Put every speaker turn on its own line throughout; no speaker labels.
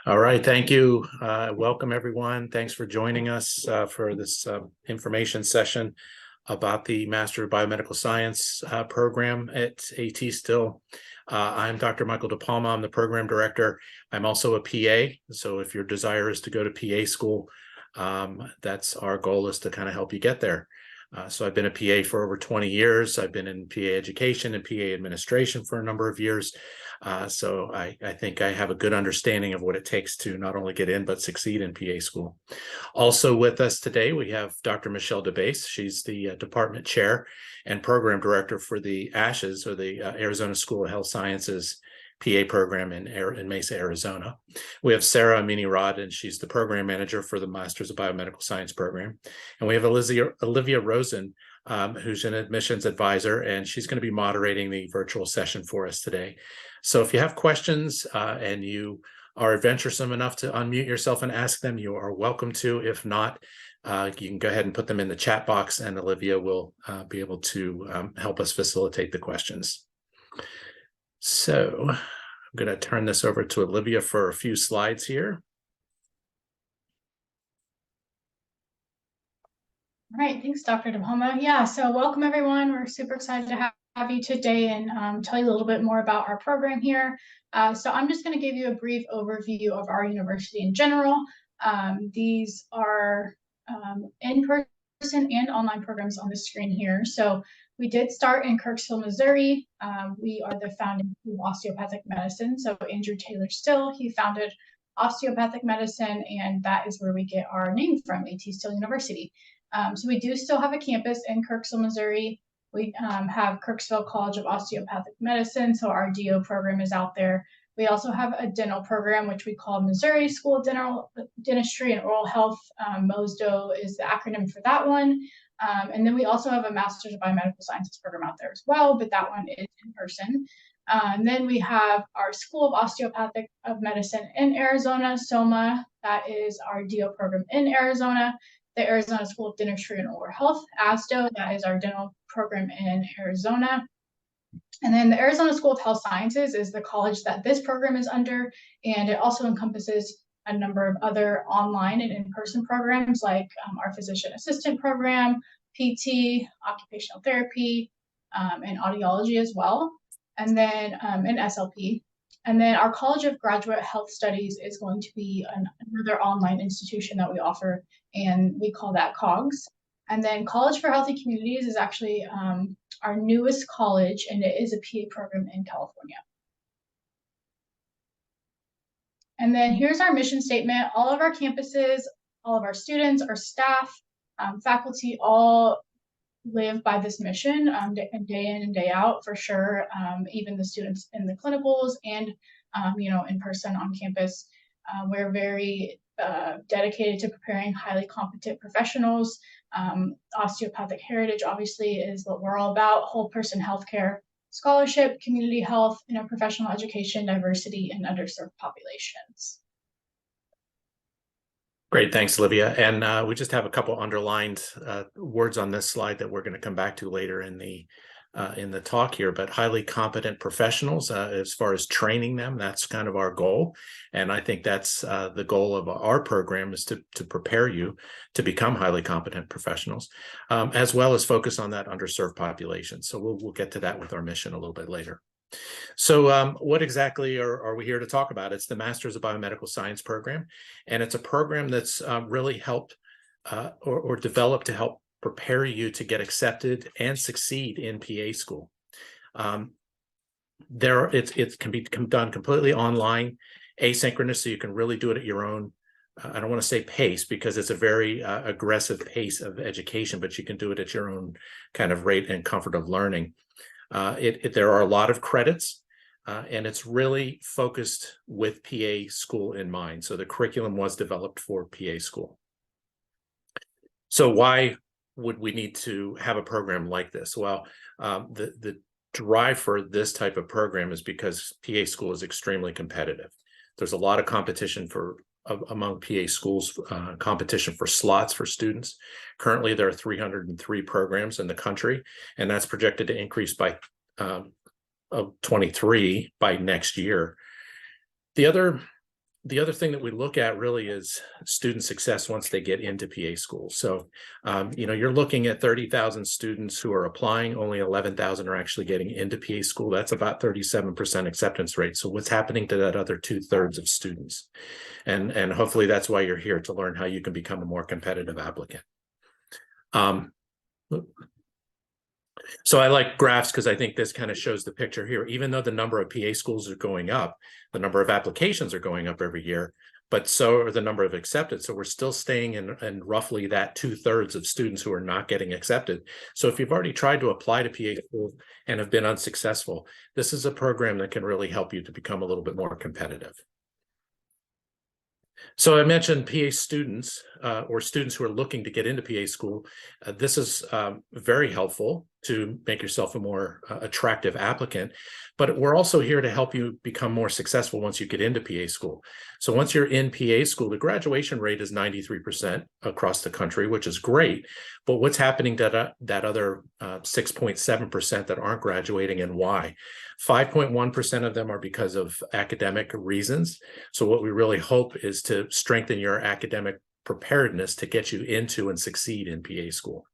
All right, thank you. Welcome, everyone. Thanks for joining us for this information session about the Master of Biomedical Science program at AT-STIL. I'm Dr. Michael DePalma. I'm the program director. I'm also a PA. So if your desire is to go to PA school, that's our goal, is to kind of help you get there. So I've been a PA for over 20 years. I've been in PA education and PA administration for a number of years. So I think I have a good understanding of what it takes to not only get in, but succeed in PA school. Also with us today, we have Dr. Michelle DeBase. She's the department chair and program director for the ASHS, or the Arizona School of Health Sciences PA program in Mesa, Arizona. We have Sarah Amini-Rod, and she's the program manager for the Masters of Biomedical Science program. And we have Olivia Rosen, who's an admissions advisor, and she's going to be moderating the virtual session for us today. So if you have questions and you are adventuresome enough to unmute yourself and ask them, you are welcome to. If not, you can go ahead and put them in the chat box, and Olivia will be able to help us facilitate the questions. So I'm going to turn this over to Olivia for a few slides here.
All right, thanks, Dr. DePalma. Yeah, so welcome, everyone. We're super excited to have you today and tell you a little bit more about our program here. So I'm just going to give you a brief overview of our university in general. These are in-person and online programs on the screen here. So we did start in Kirksville, Missouri. We are the founding of osteopathic medicine. So Andrew Taylor Still, he founded osteopathic medicine, and that is where we get our name from, AT-STIL University. So we do still have a campus in Kirksville, Missouri. We have Kirksville College of Osteopathic Medicine, so our DO program is out there. We also have a dental program, which we call Missouri School of Dentistry and Oral Health. MOSDO is the acronym for that one. And then we also have a Master's of Biomedical Sciences program out there as well, but that one is in person. And then we have our School of Osteopathic Medicine in Arizona, SOMA. That is our DO program in Arizona. The Arizona School of Dentistry and Oral Health, ASDO, that is our dental program in Arizona. And then the Arizona School of Health Sciences is the college that this program is under, and it also encompasses a number of other online and in-person programs like our physician assistant program, PT, occupational therapy, and audiology as well, and then and SLP. And then our College of Graduate Health Studies is going to be another online institution that we offer, and we call that COGS. And then College for Healthy Communities is actually our newest college, and it is a PA program in California. And then here's our mission statement. All of our campuses, all of our students, our staff, faculty, all live by this mission day in and day out, for sure. Even the students in the clinicals and in person on campus. We're very dedicated to preparing highly competent professionals. Osteopathic heritage obviously is what we're all about: whole person healthcare, scholarship, community health, professional education, diversity, and underserved populations.
Great, thanks, Olivia. And we just have a couple underlined words on this slide that we're going to come back to later in the talk here. But highly competent professionals, as far as training them, that's kind of our goal. And I think that's the goal of our program, is to prepare you to become highly competent professionals, as well as focus on that underserved population. So we'll get to that with our mission a little bit later. So what exactly are we here to talk about? It's the Masters of Biomedical Science program, and it's a program that's really helped or developed to help prepare you to get accepted and succeed in PA school. It can be done completely online, asynchronous, so you can really do it at your own, I don't want to say pace, because it's a very aggressive pace of education, but you can do it at your own kind of rate and comfort of learning. There are a lot of credits, and it's really focused with PA school in mind. So the curriculum was developed for PA school. So why would we need to have a program like this? Well, the drive for this type of program is because PA school is extremely competitive. There's a lot of competition among PA schools, competition for slots for students. Currently, there are 303 programs in the country, and that's projected to increase by 23 by next year. The the other thing that we look at really is student success once they get into PA school. So, you're looking at 30,000 students who are applying, only 11,000 are actually getting into PA school. That's about 37% acceptance rate. So what's happening to that other 2/3 of students? And hopefully that's why you're here, to learn how you can become a more competitive applicant. So I like graphs because I think this kind of shows the picture here. Even though the number of PA schools are going up, the number of applications are going up every year, but so are the number of accepted. So we're still staying in roughly that 2/3 of students who are not getting accepted. So if you've already tried to apply to PA school and have been unsuccessful, this is a program that can really help you to become a little bit more competitive. So I mentioned PA students or students who are looking to get into PA school. This is very helpful to make yourself a more attractive applicant, but we're also here to help you become more successful once you get into PA school. So once you're in PA school, the graduation rate is 93% across the country, which is great. But what's happening to that other 6.7% that aren't graduating, and why? 5.1% of them are because of academic reasons. So what we really hope is to strengthen your academic preparedness to get you into and succeed in PA school.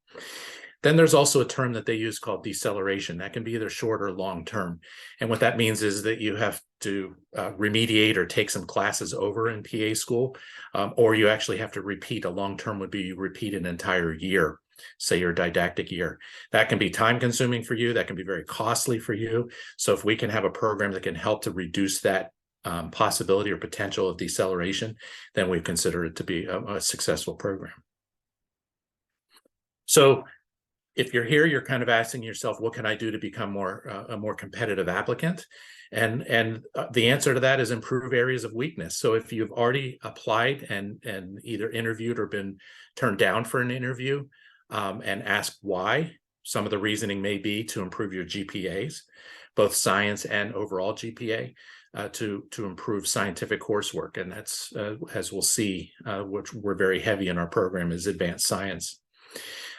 Then there's also a term that they use called deceleration. That can be either short or long term. And what that means is that you have to remediate or take some classes over in PA school, or you actually have to repeat. A long term would be you repeat an entire year, say your didactic year. That can be time consuming for you. That can be very costly for you. So if we can have a program that can help to reduce that possibility or potential of deceleration, then we consider it to be a successful program. So if you're here, you're kind of asking yourself, what can I do to become a more competitive applicant? And the answer to that is improve areas of weakness. So if you've already applied and either interviewed or been turned down for an interview, and ask why, some of the reasoning may be to improve your GPAs, both science and overall GPA, to improve scientific coursework. And that's, as we'll see, which we're very heavy in our program, is advanced science.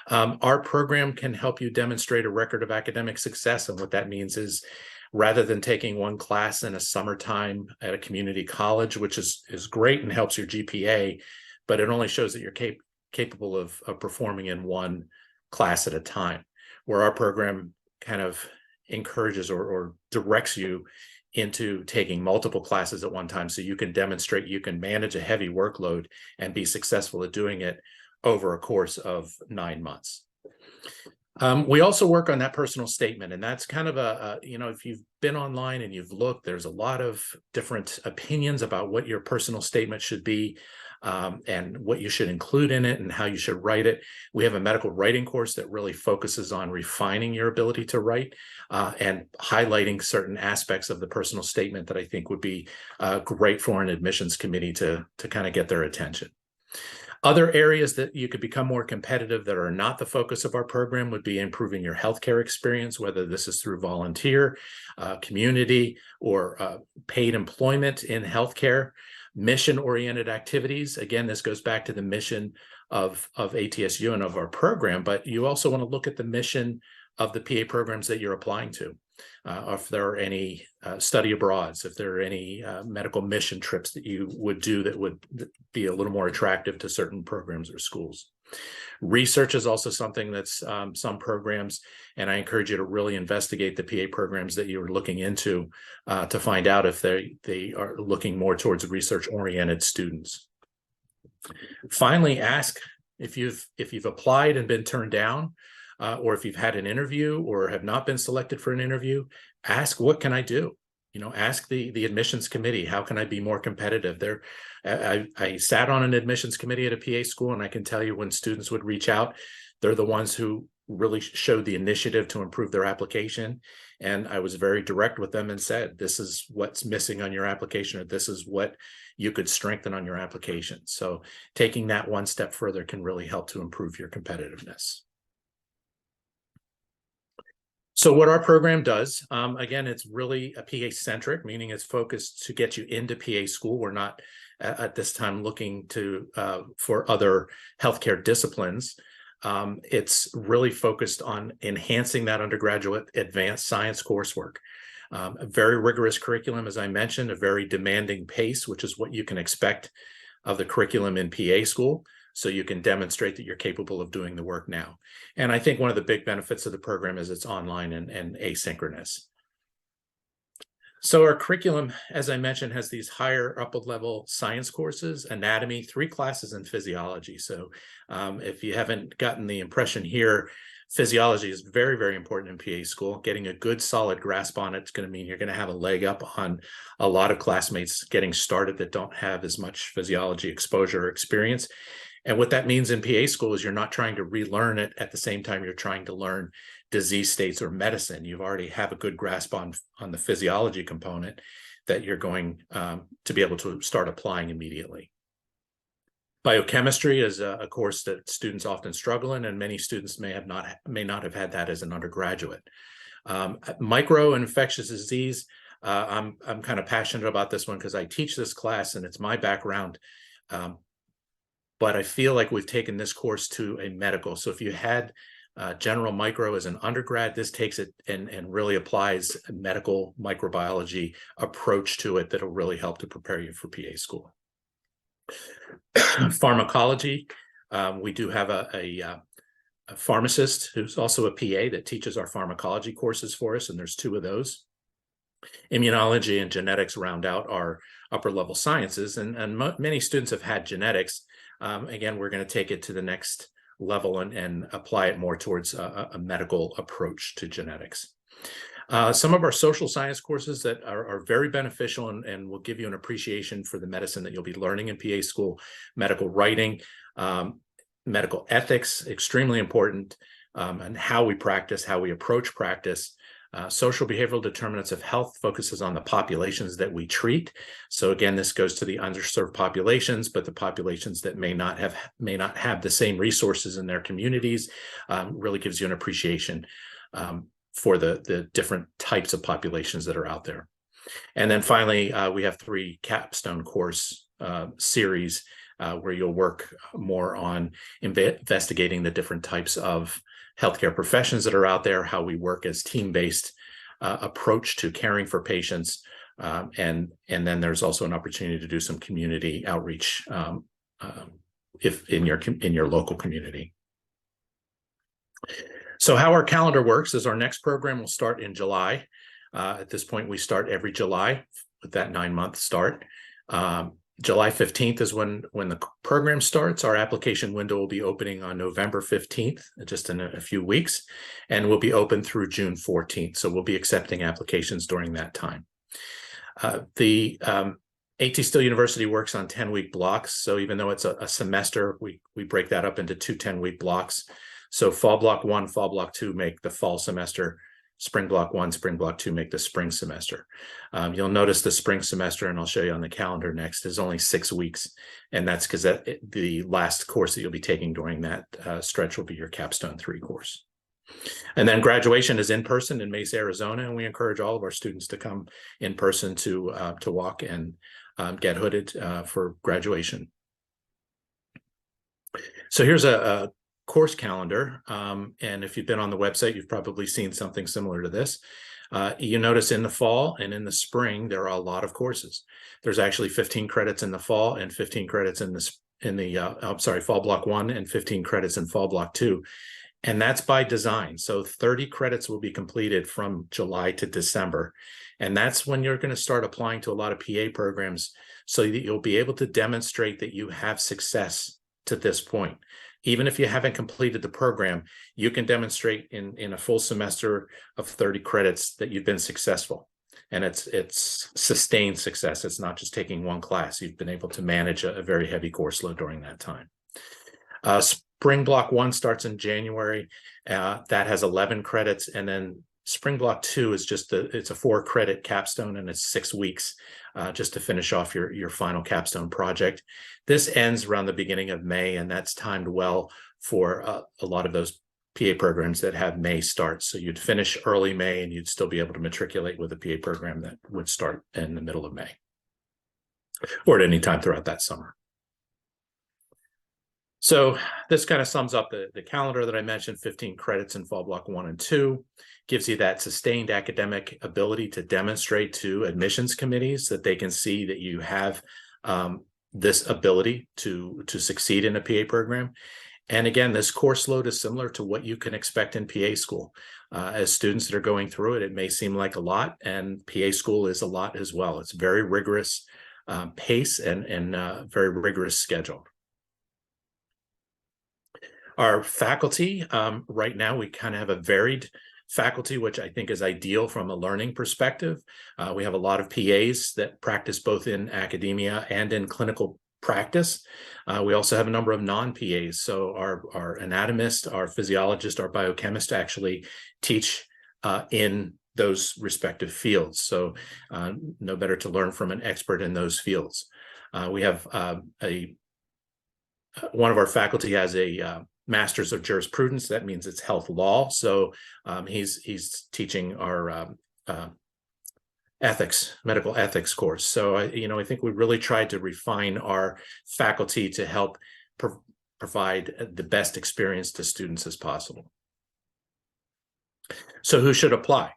Our program can help you demonstrate a record of academic success. And what that means is, rather than taking one class in a summertime at a community college, which is great and helps your GPA, but it only shows that you're capable of performing in one class at a time, where our program kind of encourages or directs you into taking multiple classes at one time, so you can demonstrate you can manage a heavy workload and be successful at doing it over a course of 9 months. We also work on that personal statement, and that's kind of if you've been online and you've looked, there's a lot of different opinions about what your personal statement should be, and what you should include in it and how you should write it. We have a medical writing course that really focuses on refining your ability to write and highlighting certain aspects of the personal statement that I think would be great for an admissions committee to kind of get their attention. Other areas that you could become more competitive that are not the focus of our program would be improving your healthcare experience, whether this is through volunteer, community, or paid employment in healthcare, mission-oriented activities. Again, this goes back to the mission of ATSU and of our program, but you also want to look at the mission of the PA programs that you're applying to. If there are any study abroads, if there are any medical mission trips that you would do that would be a little more attractive to certain programs or schools. Research is also something that's some programs, and I encourage you to really investigate the PA programs that you're looking into to find out if they are looking more towards research-oriented students. Finally, ask if you've applied and been turned down, or if you've had an interview or have not been selected for an interview, ask, what can I do? Ask the admissions committee, how can I be more competitive? I sat on an admissions committee at a PA school, and I can tell you, when students would reach out, they're the ones who really showed the initiative to improve their application. And I was very direct with them and said, this is what's missing on your application, or this is what you could strengthen on your application. So taking that one step further can really help to improve your competitiveness. So what our program does, again, it's really a PA-centric, meaning it's focused to get you into PA school. We're not at this time looking for other healthcare disciplines. It's really focused on enhancing that undergraduate advanced science coursework. A very rigorous curriculum, as I mentioned, a very demanding pace, which is what you can expect of the curriculum in PA school. So you can demonstrate that you're capable of doing the work now. And I think one of the big benefits of the program is it's online and asynchronous. So our curriculum, as I mentioned, has these higher upper level science courses, anatomy, 3 classes in physiology. So if you haven't gotten the impression here, physiology is very, very important in PA school. Getting a good solid grasp on it is going to mean you're going to have a leg up on a lot of classmates getting started that don't have as much physiology exposure or experience. And what that means in PA school is you're not trying to relearn it at the same time you're trying to learn disease states or medicine. You already have a good grasp on the physiology component that you're going to be able to start applying immediately. Biochemistry is a course that students often struggle in, and many students may not have had that as an undergraduate. Micro and infectious disease, I'm kind of passionate about this one because I teach this class and it's my background. But I feel like we've taken this course to a medical. So if you had general micro as an undergrad, this takes it and really applies a medical microbiology approach to it that'll really help to prepare you for PA school. Pharmacology, we do have a pharmacist who's also a PA that teaches our pharmacology courses for us, and there's 2 of those. Immunology and genetics round out our upper level sciences, and many students have had genetics. Again, we're going to take it to the next level and apply it more towards a medical approach to genetics. Some of our social science courses that are very beneficial and will give you an appreciation for the medicine that you'll be learning in PA school: medical writing, medical ethics, extremely important, and how we practice, how we approach practice. Social behavioral determinants of health focuses on the populations that we treat. So again, this goes to the underserved populations, but the populations that may not have the same resources in their communities. Really gives you an appreciation for the different types of populations that are out there. And then finally, we have 3 capstone course series where you'll work more on investigating the different types of healthcare professions that are out there, how we work as team-based approach to caring for patients, and then there's also an opportunity to do some community outreach if in your local community. So how our calendar works is our next program will start in July. At this point, we start every July with that 9-month start. July 15th is when the program starts. Our application window will be opening on November 15th, just in a few weeks, and will be open through June 14th. So we'll be accepting applications during that time. The ATSU University works on 10-week blocks. So even though it's a semester, we break that up into 2 10-week blocks. So fall block 1, fall block 2 make the fall semester. Spring block 1, spring block 2 make the spring semester. You'll notice the spring semester, and I'll show you on the calendar next, is only 6 weeks. And that's because the last course that you'll be taking during that stretch will be your capstone 3 course. And then graduation is in person in Mesa, Arizona, and we encourage all of our students to come in person to walk and get hooded for graduation. So here's a course calendar, and if you've been on the website, you've probably seen something similar to this. You notice in the fall and in the spring there are a lot of courses. There's actually 15 credits in the fall and 15 credits in the fall block 1 and 15 credits in fall block 2, and that's by design. So 30 credits will be completed from July to December, and that's when you're going to start applying to a lot of PA programs, so that you'll be able to demonstrate that you have success to this point. Even if you haven't completed the program, you can demonstrate in a full semester of 30 credits that you've been successful. And it's sustained success. It's not just taking one class. You've been able to manage a very heavy course load during that time. Spring block 1 starts in January. That has 11 credits. And then spring block 2 is it's a 4-credit capstone, and it's 6 weeks just to finish off your final capstone project. This ends around the beginning of May, and that's timed well for a lot of those PA programs that have May starts. So you'd finish early May, and you'd still be able to matriculate with a PA program that would start in the middle of May or at any time throughout that summer. So this kind of sums up the calendar that I mentioned. 15 credits in fall block 1 and 2, gives you that sustained academic ability to demonstrate to admissions committees that they can see that you have this ability to succeed in a PA program. And again, this course load is similar to what you can expect in PA school. As students that are going through it, it may seem like a lot, and PA school is a lot as well. It's very rigorous pace and very rigorous schedule. Our faculty, right now, we kind of have a varied faculty, which I think is ideal from a learning perspective. We have a lot of PAs that practice both in academia and in clinical practice. We also have a number of non-PAs. So our anatomist, our physiologist, our biochemist actually teach in those respective fields. So no better to learn from an expert in those fields. We have one of our faculty has a Master's of Jurisprudence. That means it's health law. So he's teaching our medical ethics course. So I think we really tried to refine our faculty to help provide the best experience to students as possible. So who should apply?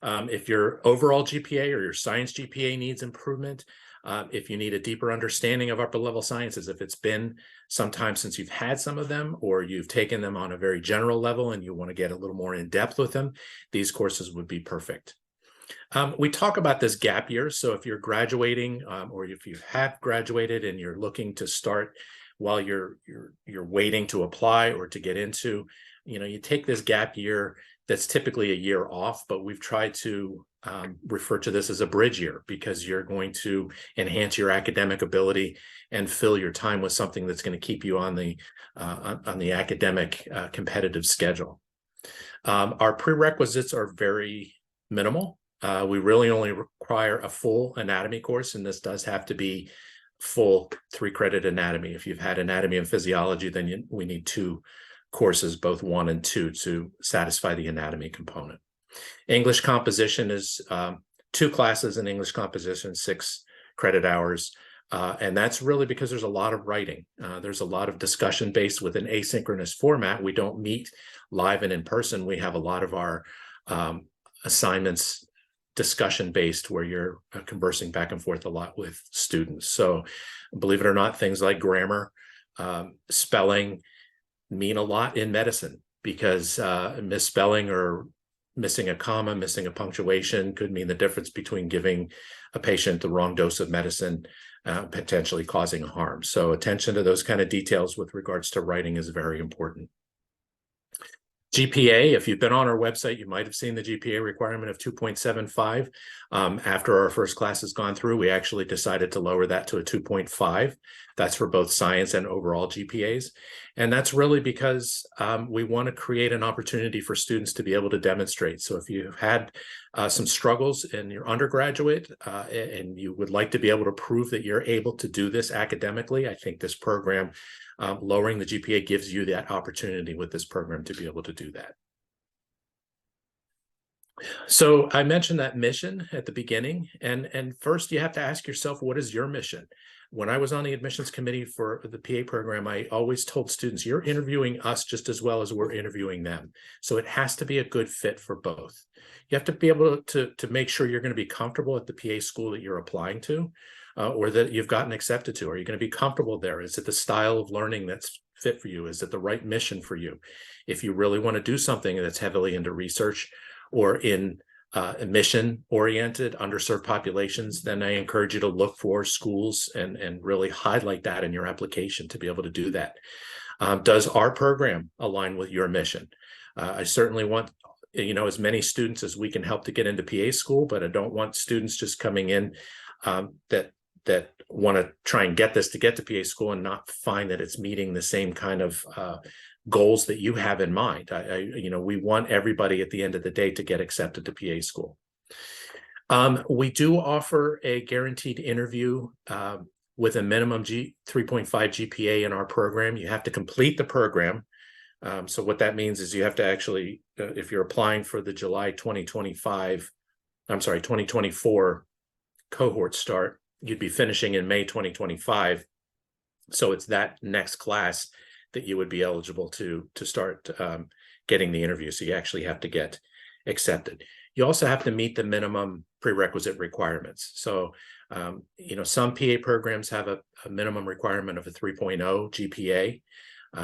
If your overall GPA or your science GPA needs improvement, if you need a deeper understanding of upper level sciences, if it's been some time since you've had some of them, or you've taken them on a very general level and you want to get a little more in depth with them, these courses would be perfect. We talk about this gap year. So if you're graduating or if you have graduated and you're looking to start while you're waiting to apply or to get into, you take this gap year that's typically a year off, but we've tried to refer to this as a bridge year because you're going to enhance your academic ability and fill your time with something that's going to keep you on the academic competitive schedule. Our prerequisites are very minimal. We really only require a full anatomy course, and this does have to be full 3-credit anatomy. If you've had anatomy and physiology, then we need 2 courses, both 1 and 2, to satisfy the anatomy component. English composition is 2 classes in English composition, 6 credit hours. And that's really because there's a lot of writing. There's a lot of discussion based with an asynchronous format. We don't meet live and in person. We have a lot of our assignments discussion based where you're conversing back and forth a lot with students. So believe it or not, things like grammar, spelling mean a lot in medicine because misspelling or missing a comma, missing a punctuation could mean the difference between giving a patient the wrong dose of medicine, potentially causing harm. So attention to those kind of details with regards to writing is very important. GPA, if you've been on our website, you might have seen the GPA requirement of 2.75. After our first class has gone through, we actually decided to lower that to a 2.5. That's for both science and overall GPAs. And that's really because we want to create an opportunity for students to be able to demonstrate. So if you've had some struggles in your undergraduate and you would like to be able to prove that you're able to do this academically, I think this program, lowering the GPA, gives you that opportunity with this program to be able to do that. So I mentioned that mission at the beginning, and first you have to ask yourself, what is your mission? When I was on the admissions committee for the PA program, I always told students, you're interviewing us just as well as we're interviewing them. So it has to be a good fit for both. You have to be able to make sure you're going to be comfortable at the PA school that you're applying to, or that you've gotten accepted to. Are you going to be comfortable there? Is it the style of learning that's fit for you? Is it the right mission for you? If you really want to do something that's heavily into research or in mission-oriented underserved populations, then I encourage you to look for schools and really highlight that in your application to be able to do that. Does our program align with your mission? I certainly want as many students as we can help to get into PA school, but I don't want students just coming in that want to try and get this to get to PA school and not find that it's meeting the same kind of goals that you have in mind. We want everybody at the end of the day to get accepted to PA school. We do offer a guaranteed interview with a minimum 3.5 GPA in our program. You have to complete the program. So what that means is you have to actually, if you're applying for the July 2024 cohort start, you'd be finishing in May 2025. So it's that next class that you would be eligible to start getting the interview. So you actually have to get accepted. You also have to meet the minimum prerequisite requirements. So, some PA programs have a minimum requirement of a 3.0 GPA.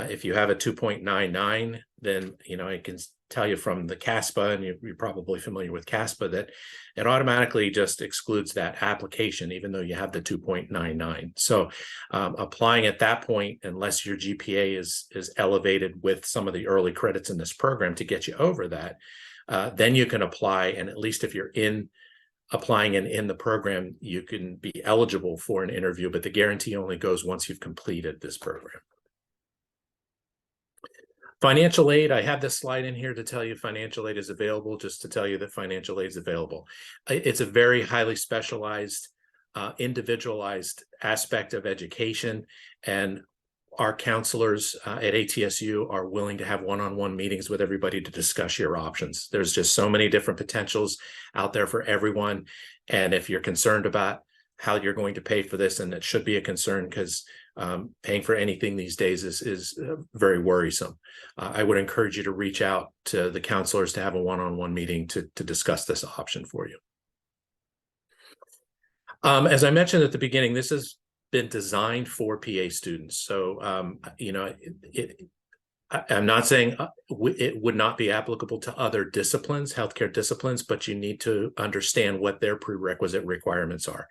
If you have a 2.99, then, I can tell you from the CASPA, and you're probably familiar with CASPA, that it automatically just excludes that application, even though you have the 2.99. So applying at that point, unless your GPA is elevated with some of the early credits in this program to get you over that, then you can apply. And at least if you're applying and in the program, you can be eligible for an interview, but the guarantee only goes once you've completed this program. Financial aid, I have this slide in here to tell you financial aid is available, just to tell you that financial aid is available. It's a very highly specialized, individualized aspect of education, and our counselors at ATSU are willing to have one-on-one meetings with everybody to discuss your options. There's just so many different potentials out there for everyone. And if you're concerned about how you're going to pay for this, and it should be a concern, because paying for anything these days is very worrisome. I would encourage you to reach out to the counselors to have a one-on-one meeting to discuss this option for you. As I mentioned at the beginning, this has been designed for PA students. So, I'm not saying it would not be applicable to other disciplines, healthcare disciplines, but you need to understand what their prerequisite requirements are.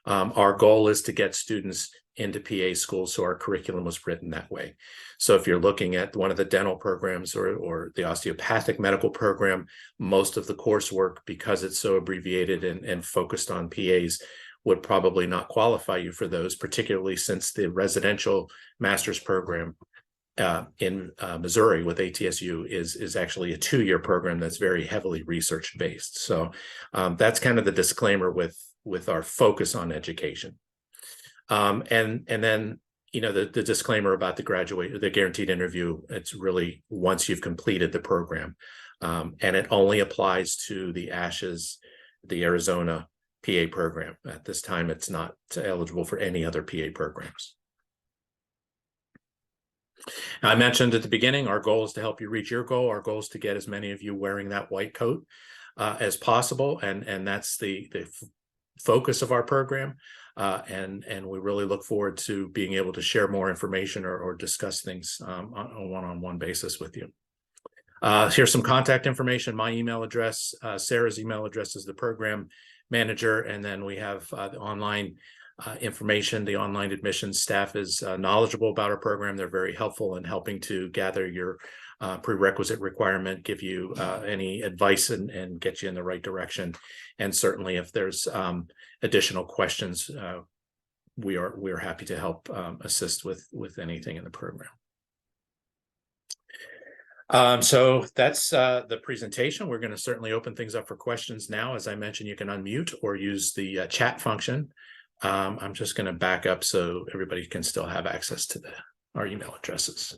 Our goal is to get students into PA schools, so our curriculum was written that way. So if you're looking at one of the dental programs or the osteopathic medical program, most of the coursework, because it's so abbreviated and focused on PAs, would probably not qualify you for those, particularly since the residential master's program in Missouri with ATSU is actually a 2-year program that's very heavily research based. So that's kind of the disclaimer with our focus on education. And then, the disclaimer about the guaranteed interview, it's really once you've completed the program, and it only applies to the ASHS, the Arizona PA program. At this time, it's not eligible for any other PA programs. I mentioned at the beginning, our goal is to help you reach your goal. Our goal is to get as many of you wearing that white coat as possible. And that's the focus of our program. And we really look forward to being able to share more information or discuss things on a one-on-one basis with you. Here's some contact information. My email address, Sarah's email address is the program manager. And then we have the online information. The online admissions staff is knowledgeable about our program. They're very helpful in helping to gather your prerequisite requirement, give you any advice and get you in the right direction. And certainly if there's additional questions, we're happy to help assist with anything in the program. So that's the presentation. We're going to certainly open things up for questions now. As I mentioned, you can unmute or use the chat function. I'm just going to back up so everybody can still have access to our email addresses.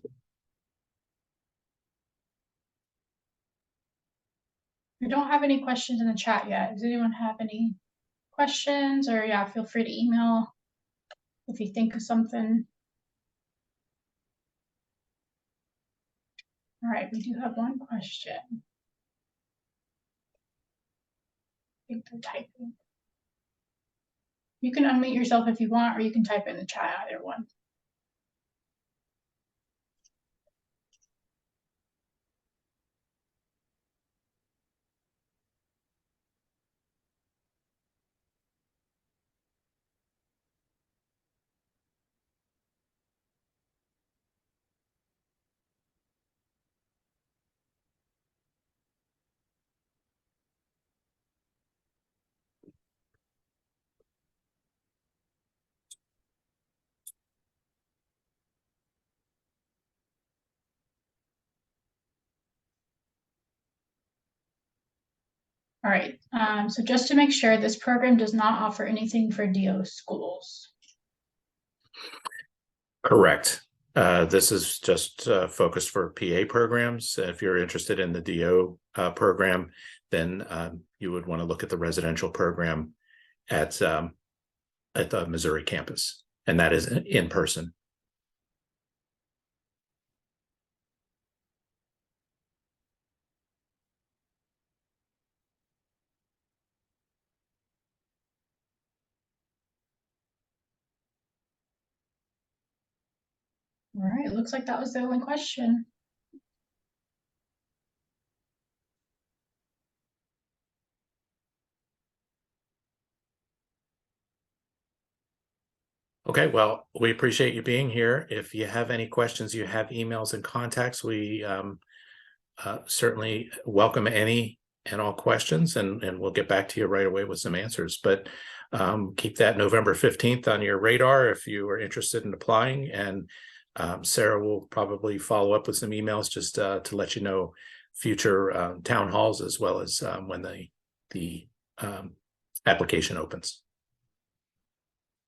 We don't have any questions in the chat yet. Does anyone have any questions? Or yeah, feel free to email if you think of something. All right, we do have one question. I think they're typing. You can unmute yourself if you want, or you can type in the chat, either one. All right, so just to make sure, this program does not offer anything for DO schools.
Correct. This is just focused for PA programs. If you're interested in the DO program, then you would want to look at the residential program at the Missouri campus, and that is in person.
All right, it looks like that was the only question.
Okay, well, we appreciate you being here. If you have any questions, you have emails and contacts. We certainly welcome any and all questions, and we'll get back to you right away with some answers. But keep that November 15th on your radar if you are interested in applying. And Sarah will probably follow up with some emails just to let you know future town halls, as well as when the application opens.